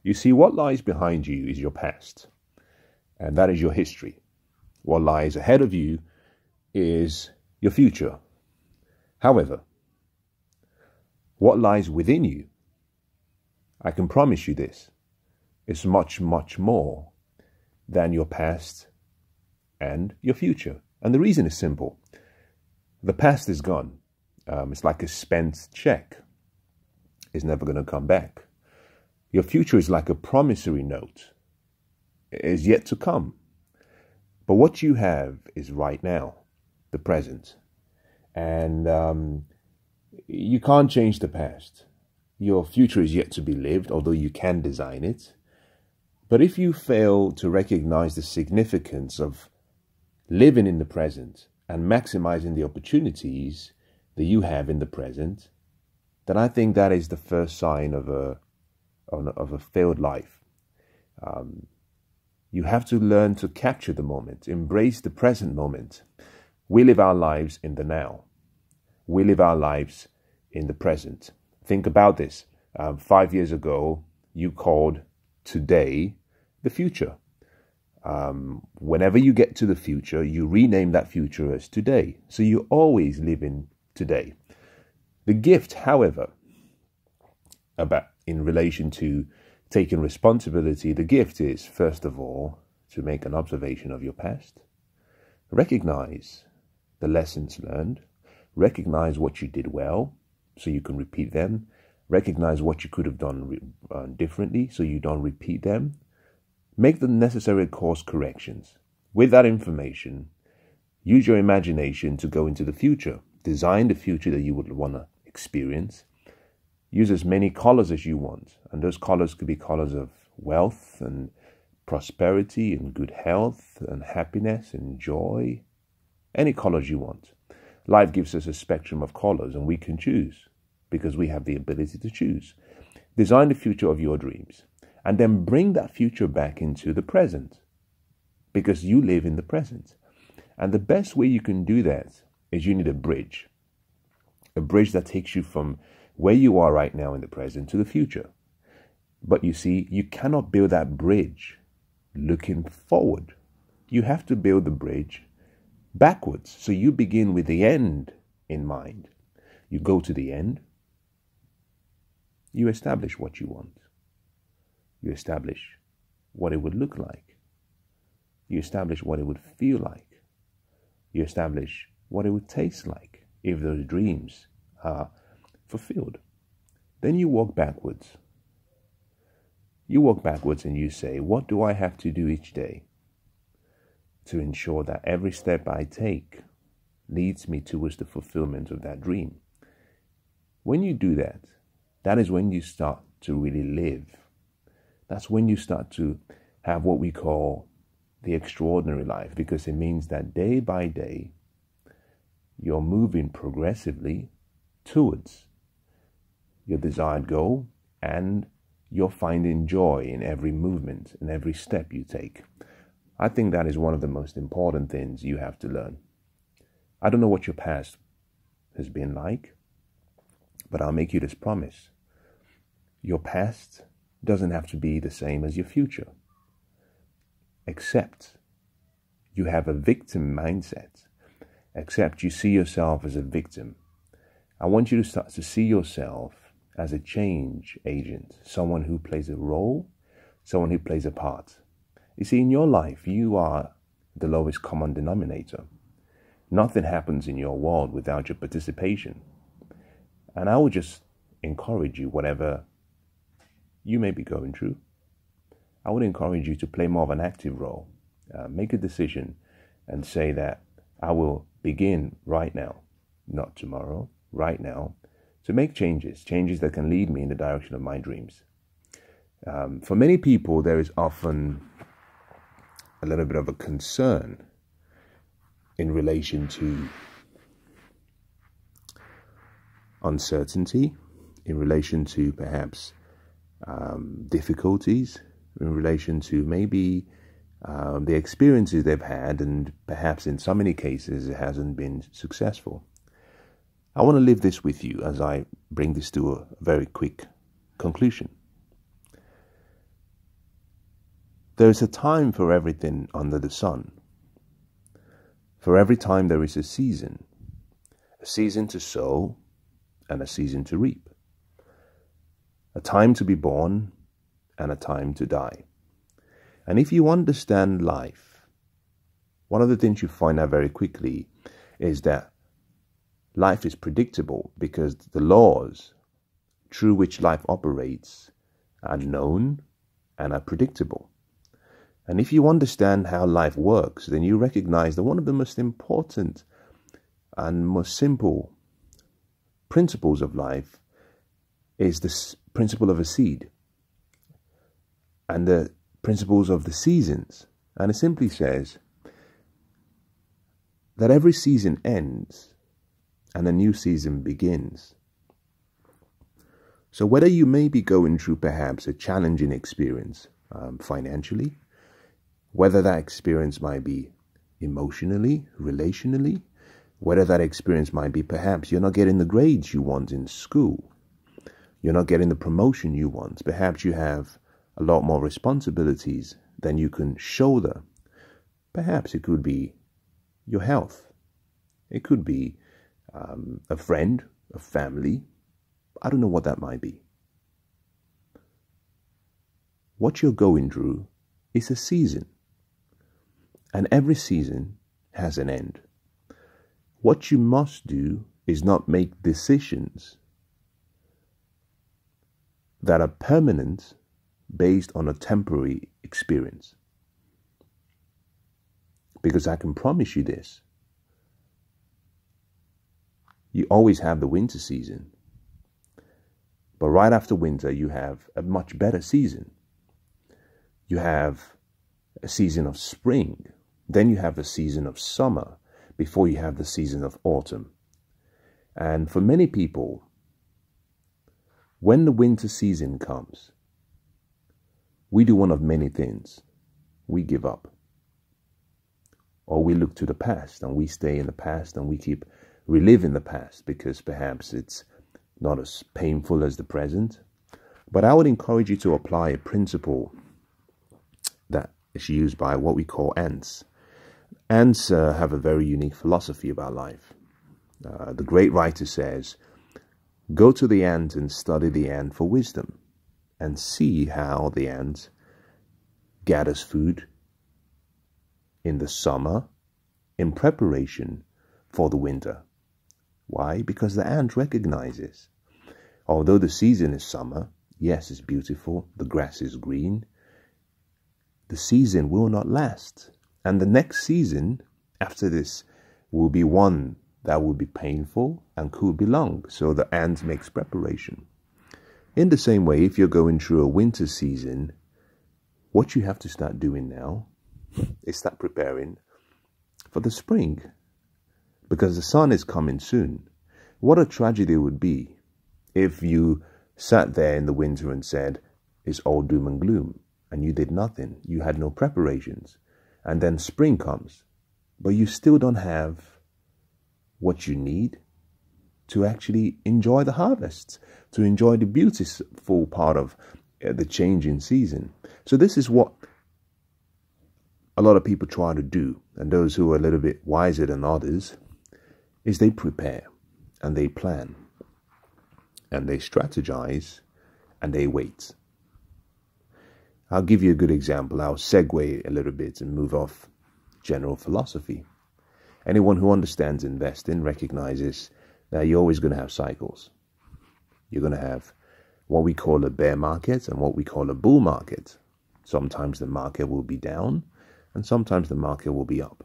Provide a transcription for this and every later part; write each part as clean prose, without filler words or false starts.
You see, what lies behind you is your past, and that is your history. What lies ahead of you is your future. However, what lies within you, I can promise you this, is much, much more than your past and your future. And the reason is simple. The past is gone. It's like a spent check. It's never going to come back. Your future is like a promissory note. It is yet to come. But what you have is right now, the present. And you can't change the past. Your future is yet to be lived, although you can design it. But if you fail to recognize the significance of living in the present and maximizing the opportunities that you have in the present, then I think that is the first sign of a failed life. You have to learn to capture the moment, embrace the present moment. We live our lives in the now. We live our lives in the present. Think about this. 5 years ago, you called today the future. Whenever you get to the future, you rename that future as today. So you always live in today. The gift, however, in relation to taking responsibility, the gift is, first of all, to make an observation of your past, recognize the lessons learned, recognize what you did well so you can repeat them, recognize what you could have done differently so you don't repeat them, make the necessary course corrections. With that information, use your imagination to go into the future. Design the future that you would want to experience. Use as many colors as you want. And those colors could be colors of wealth and prosperity and good health and happiness and joy. Any colors you want. Life gives us a spectrum of colors and we can choose because we have the ability to choose. Design the future of your dreams and then bring that future back into the present because you live in the present. And the best way you can do that is you need a bridge that takes you from where you are right now in the present to the future. But you see, you cannot build that bridge looking forward. You have to build the bridge backwards. So you begin with the end in mind. You go to the end. You establish what you want. You establish what it would look like. You establish what it would feel like. You establish what it would taste like if those dreams are fulfilled. Then you walk backwards. You walk backwards and you say, what do I have to do each day to ensure that every step I take leads me towards the fulfillment of that dream? When you do that, that is when you start to really live. That's when you start to have what we call the extraordinary life, because it means that day by day, you're moving progressively towards your desired goal and you're finding joy in every movement and every step you take. I think that is one of the most important things you have to learn. I don't know what your past has been like, but I'll make you this promise. Your past doesn't have to be the same as your future. Except you have a victim mindset. Except you see yourself as a victim. I want you to start to see yourself as a change agent, someone who plays a role, someone who plays a part. You see, in your life, you are the lowest common denominator. Nothing happens in your world without your participation. And I would just encourage you, whatever you may be going through, I would encourage you to play more of an active role. Make a decision and say that I will begin right now, not tomorrow, right now, to make changes that can lead me in the direction of my dreams. For many people, there is often a little bit of a concern in relation to uncertainty, in relation to perhaps difficulties, in relation to maybe the experiences they've had, and perhaps in so many cases it hasn't been successful. I want to leave this with you as I bring this to a very quick conclusion. There is a time for everything under the sun. For every time there is a season to sow and a season to reap, a time to be born and a time to die. And if you understand life, one of the things you find out very quickly is that life is predictable because the laws through which life operates are known and are predictable. And if you understand how life works, then you recognize that one of the most important and most simple principles of life is the principle of a seed and the principles of the seasons. And it simply says that every season ends and a new season begins. So whether you may be going through perhaps a challenging experience financially, whether that experience might be emotionally, relationally, whether that experience might be perhaps you're not getting the grades you want in school, you're not getting the promotion you want, perhaps you have a lot more responsibilities than you can shoulder. Perhaps it could be your health. It could be a friend, a family. I don't know what that might be. What you're going through is a season. And every season has an end. What you must do is not make decisions that are permanent based on a temporary experience. Because I can promise you this. You always have the winter season. But right after winter, you have a much better season. You have a season of spring. Then you have a season of summer before you have the season of autumn. And for many people, when the winter season comes, we do one of many things. We give up. Or we look to the past and we stay in the past and we keep reliving the past because perhaps it's not as painful as the present. But I would encourage you to apply a principle that is used by what we call ants. Ants have a very unique philosophy about life. The great writer says, go to the ant and study the ant for wisdom and see how the ant gathers food in the summer in preparation for the winter. Why? Because the ant recognizes, although the season is summer, yes, it's beautiful, the grass is green, the season will not last. And the next season after this will be one that will be painful and could be long. So the ant makes preparation. In the same way, if you're going through a winter season, what you have to start doing now is start preparing for the spring. Because the sun is coming soon. What a tragedy it would be if you sat there in the winter and said, it's all doom and gloom, and you did nothing. You had no preparations. And then spring comes, but you still don't have what you need to actually enjoy the harvests, to enjoy the beautiful part of the changing season. So this is what a lot of people try to do, and those who are a little bit wiser than others, is they prepare and they plan and they strategize and they wait. I'll give you a good example. I'll segue a little bit and move off general philosophy. Anyone who understands investing recognizes that you're always going to have cycles. You're going to have what we call a bear market and what we call a bull market. Sometimes the market will be down and sometimes the market will be up.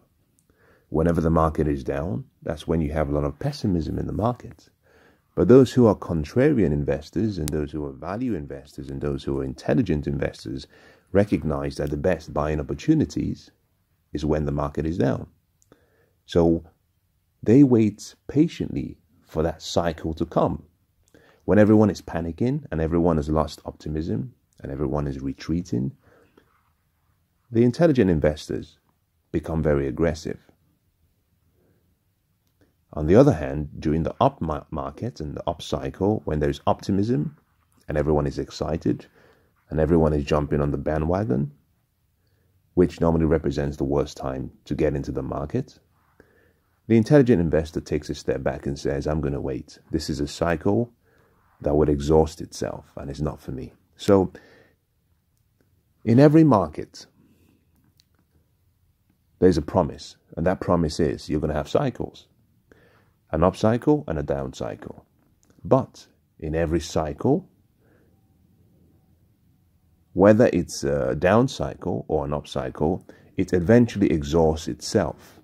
Whenever the market is down, that's when you have a lot of pessimism in the market. But those who are contrarian investors and those who are value investors and those who are intelligent investors recognize that the best buying opportunities is when the market is down. So they wait patiently for that cycle to come. When everyone is panicking and everyone has lost optimism and everyone is retreating, the intelligent investors become very aggressive. On the other hand, during the up market and the up cycle, when there's optimism and everyone is excited and everyone is jumping on the bandwagon, which normally represents the worst time to get into the market, the intelligent investor takes a step back and says, I'm going to wait. This is a cycle that would exhaust itself, and it's not for me. So, in every market, there's a promise, and that promise is you're going to have cycles, an up cycle and a down cycle. But in every cycle, whether it's a down cycle or an up cycle, it eventually exhausts itself.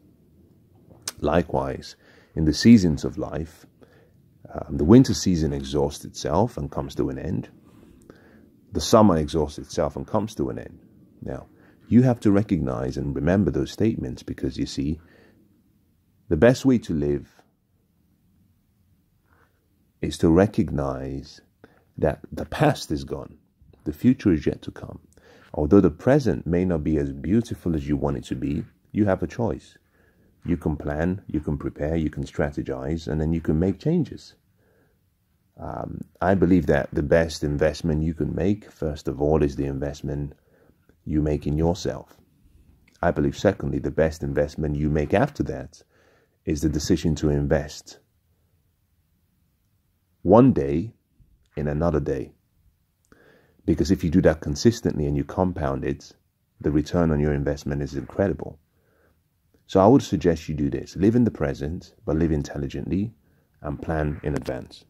Likewise, in the seasons of life, the winter season exhausts itself and comes to an end. The summer exhausts itself and comes to an end. Now, you have to recognize and remember those statements, because you see, the best way to live is to recognize that the past is gone. The future is yet to come. Although the present may not be as beautiful as you want it to be, you have a choice. You can plan, you can prepare, you can strategize, and then you can make changes. I believe that the best investment you can make, first of all, is the investment you make in yourself. I believe, secondly, the best investment you make after that is the decision to invest one day in another day. Because if you do that consistently and you compound it, the return on your investment is incredible. So I would suggest you do this. Live in the present, but live intelligently and plan in advance.